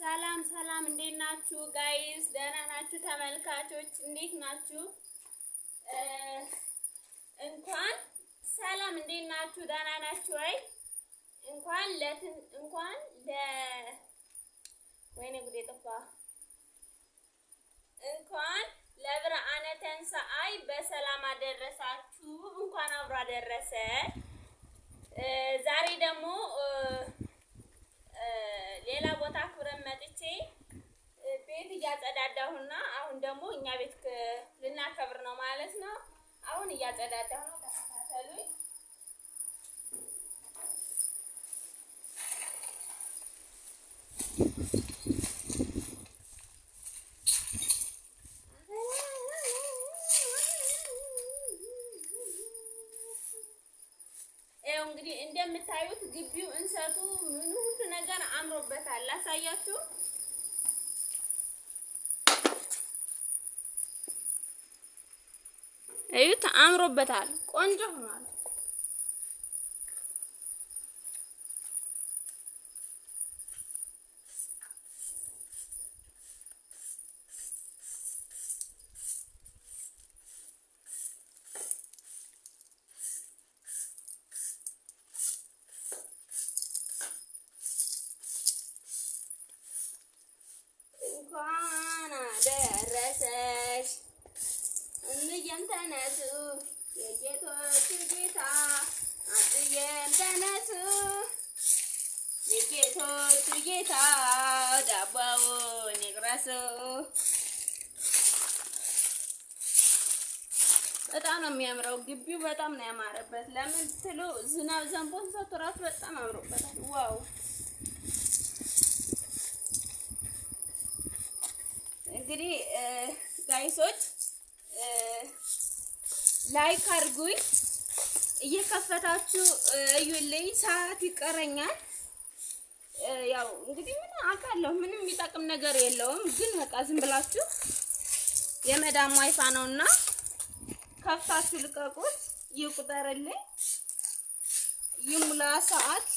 ሰላም ሰላም፣ እንዴት ናችሁ ጋይስ? ደህና ናችሁ? ተመልካቾች እንዴት ናችሁ? እንኳን ሰላም፣ እንዴት ናችሁ? ደህና ናችሁ ወይ? እንኳን ወይኔ ጉዴ ጠፋ። እንኳን ለብርሃነ ትንሣኤ በሰላም አደረሳችሁ። እንኳን አብሮ አደረሰ። ዛሬ ደግሞ ሌላ ቦታ አክብረን መጥቼ ቤት እያጸዳዳሁና አሁን ደግሞ እኛ ቤት ልናከብር ነው ማለት ነው። አሁን እያጸዳዳሁ ነው። ተከታተሉኝ። እንግዲህ እንደምታዩት ግቢው እንሰቱ ምኑ ሁሉ ነገር አምሮበታል። ላሳያችሁ። እዩት፣ አምሮበታል። ቆንጆ ሆኗል። እንኳን አደረሰሽ እንየም ተነሱ፣ የጌቶች ጌታ አጥየም ተነሱ፣ የጌቶች ጌታ ዳቦውን ይቅረሱ። በጣም ነው የሚያምረው። ግቢው በጣም ነው ያማረበት። ለምን ትሉ ዝናብ ዘንቦ እንሰቱ እራሱ በጣም አምሮበታል። ዋው! እንግዲህ ጋይሶች ላይክ አድርጉኝ፣ እየከፈታችሁ እዩልኝ። ሰዓት ይቀረኛል። ያው እንግዲህ ምን አውቃለሁ፣ ምንም የሚጠቅም ነገር የለውም። ግን በቃ ዝም ብላችሁ የመዳም ዋይፋ ነውና ከፍታችሁ ልቀቁት። ይቁጠርልኝ፣ ይሙላ ሰዓት።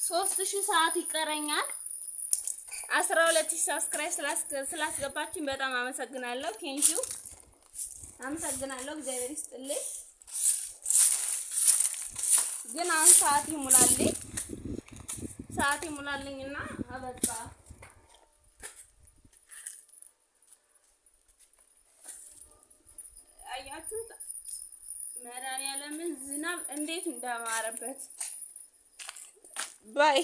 3000 ሰዓት ይቀረኛል። 12000 ሰብስክራይብ ስላስገባችሁኝ በጣም አመሰግናለሁ። ቴንኪው፣ አመሰግናለሁ። እግዚአብሔር ይስጥልኝ። ግን አሁን ሰዓት ይሙላልኝና አበቃ። አያችሁት መድኃኒዓለምን ዝናብ እንዴት እንዳማረበት ባይ